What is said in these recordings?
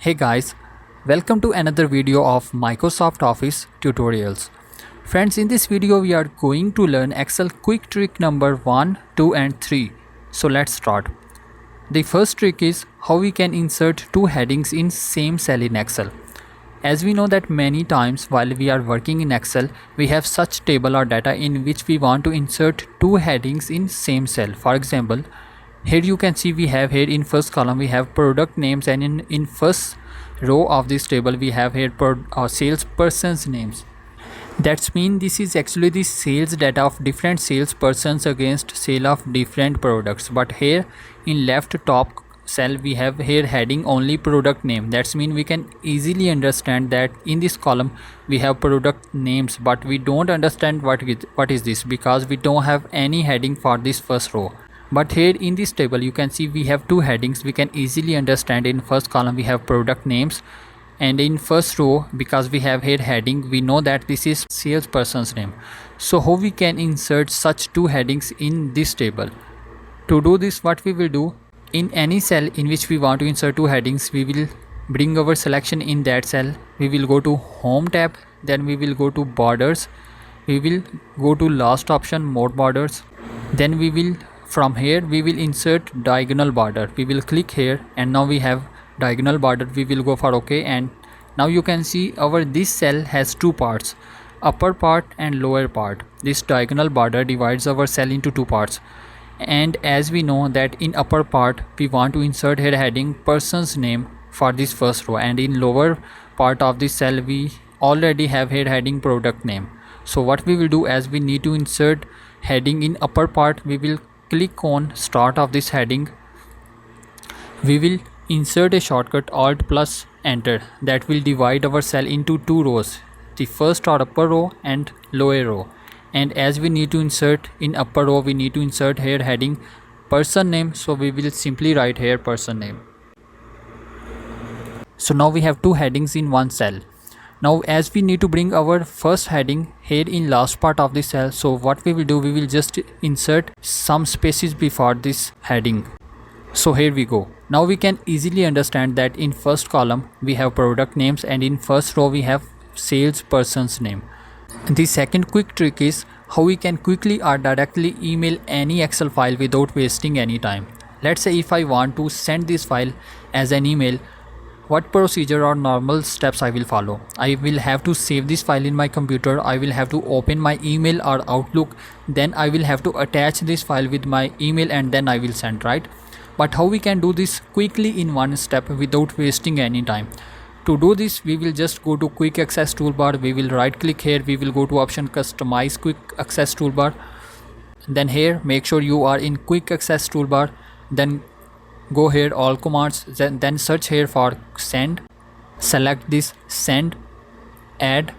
Hey guys, welcome to another video of Microsoft Office tutorials. Friends, in this video we are going to learn Excel quick trick number 1, 2 and 3. So let's start. The first trick is how we can insert two headings in same cell in Excel. As we know that many times while we are working in Excel, we have such table or data in which we want to insert two headings in same cell. For example, here you can see we have here in first column we have product names, and in first row of this table we have here salesperson's names. That's mean this is actually the sales data of different salespersons against sale of different products. But here in left top cell we have here heading only product name. That's mean we can easily understand that in this column we have product names, but we don't understand what is this because we don't have any heading for this first row. But here in this table you can see we have two headings. We can easily understand in first column we have product names, and in first row because we have here heading we know that this is salesperson's name. So how we can insert such two headings in this table? To do this, what we will do, in any cell in which we want to insert two headings, we will bring our selection in that cell. We will go to home tab, then we will go to borders, we will go to last option more borders, then we will from here we will insert diagonal border. We will click here and now we have diagonal border. We will go for OK, and now you can see our this cell has two parts, upper part and lower part. This diagonal border divides our cell into two parts, and as we know that in upper part we want to insert here heading person's name for this first row, and in lower part of this cell we already have here heading product name. So what we will do, as we need to insert heading in upper part, we will click on start of this heading. We will insert a shortcut Alt plus enter that will divide our cell into two rows, the first or upper row and lower row. And as we need to insert in upper row, we need to insert here heading person name, so we will simply write here person name. So now we have two headings in one cell. Now as we need to bring our first heading here in last part of the cell, so what we will do, we will just insert some spaces before this heading. So here we go. Now we can easily understand that in first column we have product names and in first row we have salesperson's name. The second quick trick is how we can quickly or directly email any Excel file without wasting any time. Let's say if I want to send this file as an email, what procedure or normal steps I will follow? I will have to save this file in my computer. I will have to open my email or Outlook. Then I will have to attach this file with my email and then I will send, right? But how we can do this quickly in one step without wasting any time? To do this, we will just go to quick access toolbar. We will right click here. We will go to option customize quick access toolbar. Then here make sure you are in quick access toolbar. Then go here all commands, then search here for send, select this send, add,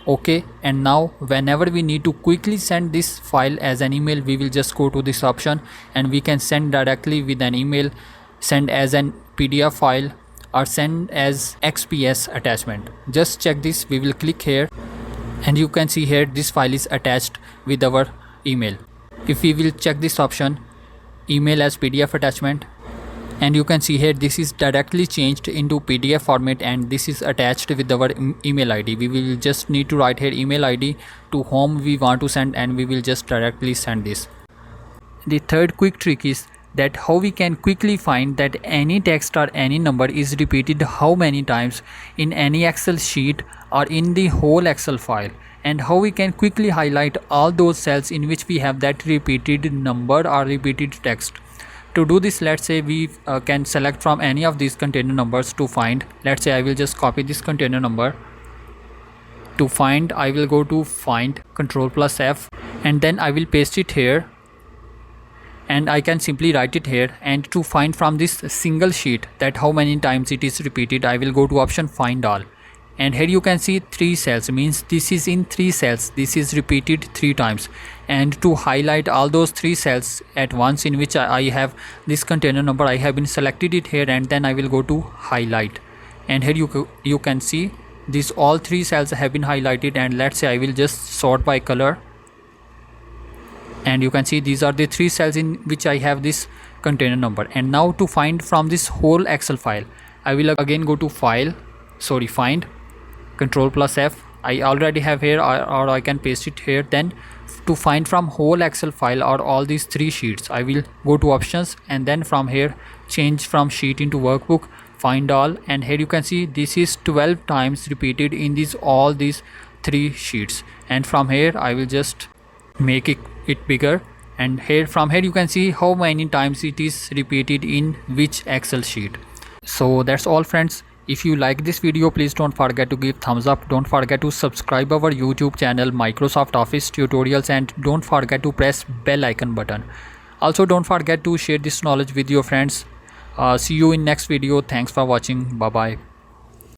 OK. And now whenever we need to quickly send this file as an email, we will just go to this option and we can send directly with an email, send as an PDF file or send as XPS attachment. Just check this. We will click here and you can see here this file is attached with our email. If we will check this option, email as PDF attachment, and you can see here this is directly changed into PDF format and this is attached with our email ID. We will just need to write here email ID to whom we want to send and we will just directly send this. The third quick trick is that how we can quickly find that any text or any number is repeated how many times in any Excel sheet or in the whole Excel file, and how we can quickly highlight all those cells in which we have that repeated number or repeated text. To do this, let's say we can select from any of these container numbers to find. Let's say I will just copy this container number. To find, I will go to find, Control plus F, and then I will paste it here and I can simply write it here. And to find from this single sheet that how many times it is repeated, I will go to option find all, and here you can see 3 cells, means this is in 3 cells, this is repeated 3 times. And to highlight all those 3 cells at once in which I have this container number, I have been selected it here and then I will go to highlight, and here you can see these all 3 cells have been highlighted. And let's say I will just sort by color, and you can see these are the 3 cells in which I have this container number. And now to find from this whole Excel file, I will again go to find, Control plus F. I already have here, or I can paste it here. Then to find from whole Excel file or all these 3 sheets, I will go to options, and then from here change from sheet into workbook, find all, and here you can see this is 12 times repeated in all these 3 sheets. And from here I will just make it bigger, and from here you can see how many times it is repeated in which Excel sheet. So that's all friends. If you like this video, please don't forget to give thumbs up. Don't forget to subscribe our YouTube channel Microsoft Office Tutorials, and don't forget to press bell icon button. Also don't forget to share this knowledge with your friends. See you in next video. Thanks for watching. Bye bye.